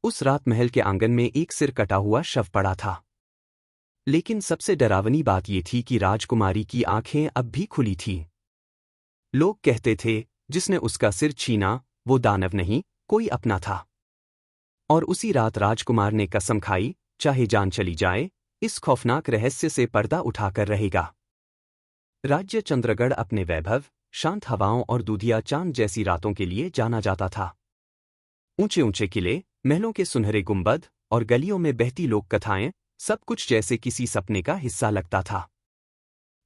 उस रात महल के आंगन में एक सिर कटा हुआ शव पड़ा था। लेकिन सबसे डरावनी बात यह थी कि राजकुमारी की आंखें अब भी खुली थीं। लोग कहते थे, जिसने उसका सिर छीना वो दानव नहीं, कोई अपना था। और उसी रात राजकुमार ने कसम खाई, चाहे जान चली जाए, इस खौफनाक रहस्य से पर्दा उठाकर रहेगा। राज्य चंद्रगढ़ अपने वैभव, शांत हवाओं और दूधिया चांद जैसी रातों के लिए जाना जाता था। ऊंचे ऊंचे किले, महलों के सुनहरे गुंबद और गलियों में बहती लोक कथाएं, सब कुछ जैसे किसी सपने का हिस्सा लगता था।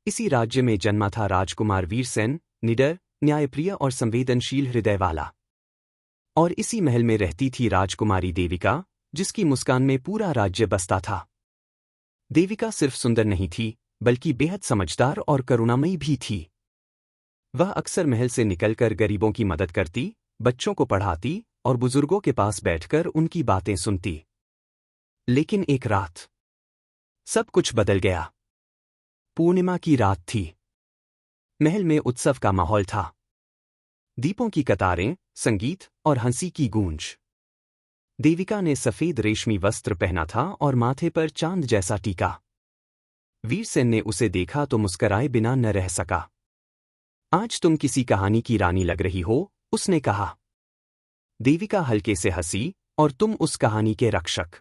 इसी राज्य में जन्मा था राजकुमार वीरसेन, निडर, न्यायप्रिय और संवेदनशील हृदय वाला। और इसी महल में रहती थी राजकुमारी देविका, जिसकी मुस्कान में पूरा राज्य बसता था। देविका सिर्फ सुंदर नहीं थी, बल्कि बेहद समझदार और करुणामयी भी थी। वह अक्सर महल से निकलकर गरीबों की मदद करती, बच्चों को पढ़ाती और बुजुर्गों के पास बैठकर उनकी बातें सुनती। लेकिन एक रात सब कुछ बदल गया। पूर्णिमा की रात थी। महल में उत्सव का माहौल था। दीपों की कतारें, संगीत और हंसी की गूंज। देविका ने सफेद रेशमी वस्त्र पहना था और माथे पर चांद जैसा टीका। वीरसेन ने उसे देखा तो मुस्कराए बिना न रह सका। आज तुम किसी कहानी की रानी लग रही हो, उसने कहा। देविका हल्के से हंसी, और तुम उस कहानी के रक्षक।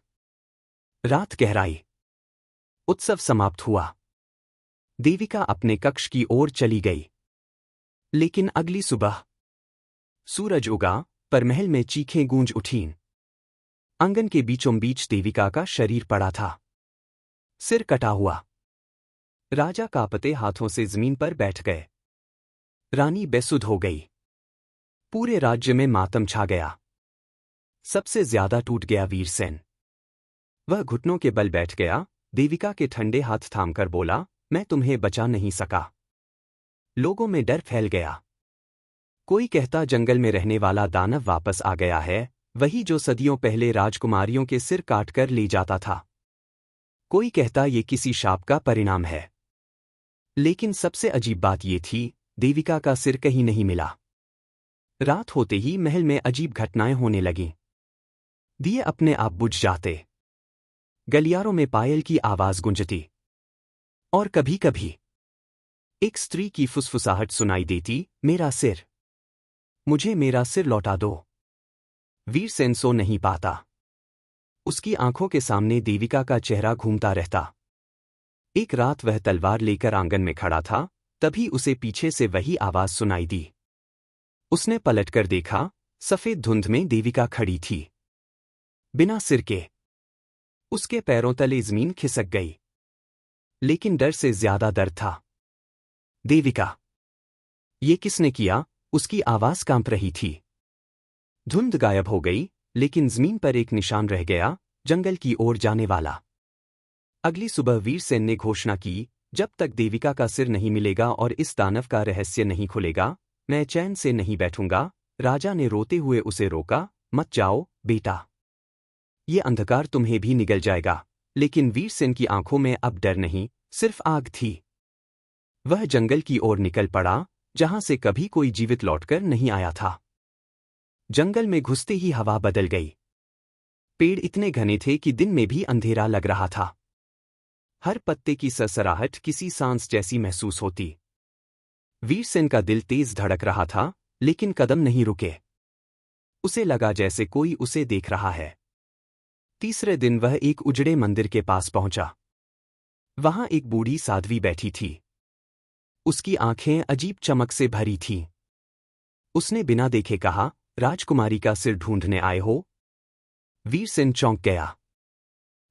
रात गहराई। उत्सव समाप्त हुआ। देविका अपने कक्ष की ओर चली गई। लेकिन अगली सुबह सूरज उगा, पर महल में चीखें गूंज उठीं। आंगन के बीचों बीच देविका का शरीर पड़ा था, सिर कटा हुआ। राजा कांपते हाथों से जमीन पर बैठ गए। रानी बेसुध हो गई। पूरे राज्य में मातम छा गया। सबसे ज्यादा टूट गया वीरसेन। वह घुटनों के बल बैठ गया, देविका के ठंडे हाथ थामकर बोला, मैं तुम्हें बचा नहीं सका। लोगों में डर फैल गया। कोई कहता जंगल में रहने वाला दानव वापस आ गया है, वही जो सदियों पहले राजकुमारियों के सिर काटकर ले जाता था। कोई कहता ये किसी शाप का परिणाम है। लेकिन सबसे अजीब बात ये थी, देविका का सिर कहीं नहीं मिला। रात होते ही महल में अजीब घटनाएं होने लगीं। दिए अपने आप बुझ जाते। गलियारों में पायल की आवाज गूंजती। और कभी कभी एक स्त्री की फुसफुसाहट सुनाई देती, मेरा सिर, मुझे मेरा सिर लौटा दो। वीरसेन सो नहीं पाता। उसकी आंखों के सामने देविका का चेहरा घूमता रहता। एक रात वह तलवार लेकर आंगन में खड़ा था, तभी उसे पीछे से वही आवाज सुनाई दी। उसने पलटकर देखा, सफेद धुंध में देविका खड़ी थी, बिना सिर के। उसके पैरों तले जमीन खिसक गई। लेकिन डर से ज्यादा दर्द था। देविका, ये किसने किया? उसकी आवाज कांप रही थी। धुंध गायब हो गई, लेकिन जमीन पर एक निशान रह गया, जंगल की ओर जाने वाला। अगली सुबह वीरसेन ने घोषणा की, जब तक देविका का सिर नहीं मिलेगा और इस दानव का रहस्य नहीं खुलेगा, मैं चैन से नहीं बैठूंगा। राजा ने रोते हुए उसे रोका, मत जाओ बेटा, ये अंधकार तुम्हें भी निगल जाएगा। लेकिन वीरसेन की आंखों में अब डर नहीं, सिर्फ आग थी। वह जंगल की ओर निकल पड़ा, जहां से कभी कोई जीवित लौटकर नहीं आया था। जंगल में घुसते ही हवा बदल गई। पेड़ इतने घने थे कि दिन में भी अंधेरा लग रहा था। हर पत्ते की सरसराहट किसी सांस जैसी महसूस होती। वीरसेन का दिल तेज धड़क रहा था, लेकिन कदम नहीं रुके। उसे लगा जैसे कोई उसे देख रहा है। तीसरे दिन वह एक उजड़े मंदिर के पास पहुंचा। वहां एक बूढ़ी साध्वी बैठी थी। उसकी आंखें अजीब चमक से भरी थीं। उसने बिना देखे कहा, राजकुमारी का सिर ढूंढने आए हो? वीरसेन चौंक गया।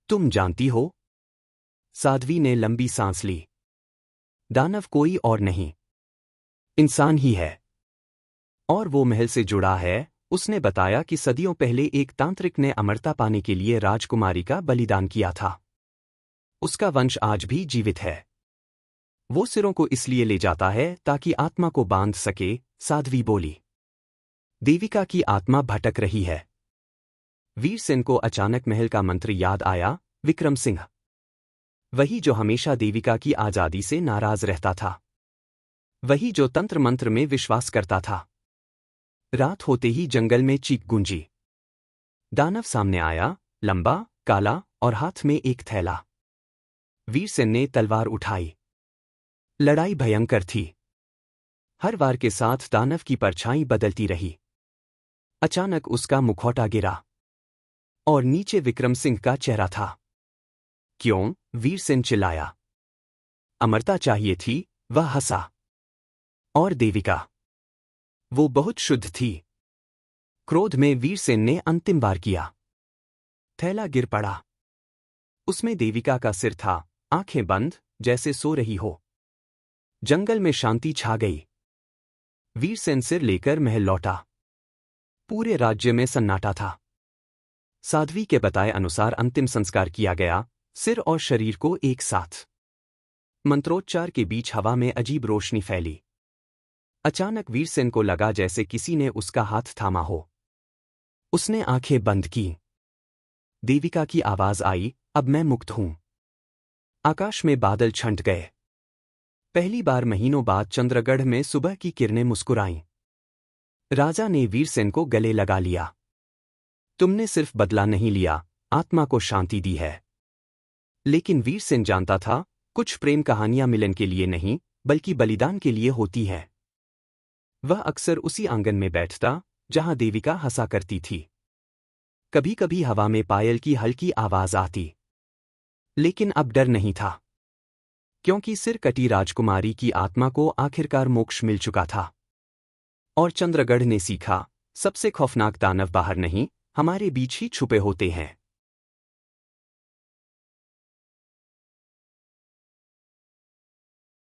तुम जानती हो? साध्वी ने लंबी सांस ली। दानव कोई और नहीं, इंसान ही है। और वो महल से जुड़ा है। उसने बताया कि सदियों पहले एक तांत्रिक ने अमरता पाने के लिए राजकुमारी का बलिदान किया था। उसका वंश आज भी जीवित है। वो सिरों को इसलिए ले जाता है ताकि आत्मा को बांध सके, साध्वी बोली। देविका की आत्मा भटक रही है। वीरसेन को अचानक महल का मंत्री याद आया, विक्रम सिंह। वही जो हमेशा देविका की आजादी से नाराज रहता था। वही जो तंत्र मंत्र में विश्वास करता था। रात होते ही जंगल में चीख गूंजी। दानव सामने आया, लंबा, काला और हाथ में एक थैला। वीरसेन ने तलवार उठाई। लड़ाई भयंकर थी। हर वार के साथ दानव की परछाई बदलती रही। अचानक उसका मुखौटा गिरा और नीचे विक्रम सिंह का चेहरा था। क्यों? वीरसेन चिल्लाया। अमरता चाहिए थी, वह हंसा। और देविका? वो बहुत शुद्ध थी। क्रोध में वीरसेन ने अंतिम वार किया। थैला गिर पड़ा। उसमें देविका का सिर था, आंखें बंद, जैसे सो रही हो। जंगल में शांति छा गई। वीरसेन सिर लेकर महल लौटा। पूरे राज्य में सन्नाटा था। साध्वी के बताए अनुसार अंतिम संस्कार किया गया, सिर और शरीर को एक साथ। मंत्रोच्चार के बीच हवा में अजीब रोशनी फैली। अचानक वीरसेन को लगा जैसे किसी ने उसका हाथ थामा हो। उसने आंखें बंद की। देविका की आवाज आई, अब मैं मुक्त हूं। आकाश में बादल छंट गए। पहली बार महीनों बाद चंद्रगढ़ में सुबह की किरणें मुस्कुराईं। राजा ने वीरसेन को गले लगा लिया। तुमने सिर्फ बदला नहीं लिया, आत्मा को शांति दी है। लेकिन वीरसेन जानता था, कुछ प्रेम कहानियां मिलन के लिए नहीं, बल्कि बलिदान के लिए होती हैं। वह अक्सर उसी आंगन में बैठता, जहां देविका हंसा करती थी। कभी कभी हवा में पायल की हल्की आवाज आती। लेकिन अब डर नहीं था, क्योंकि सिर कटी राजकुमारी की आत्मा को आखिरकार मोक्ष मिल चुका था। और चंद्रगढ़ ने सीखा, सबसे खौफनाक दानव बाहर नहीं, हमारे बीच ही छुपे होते हैं।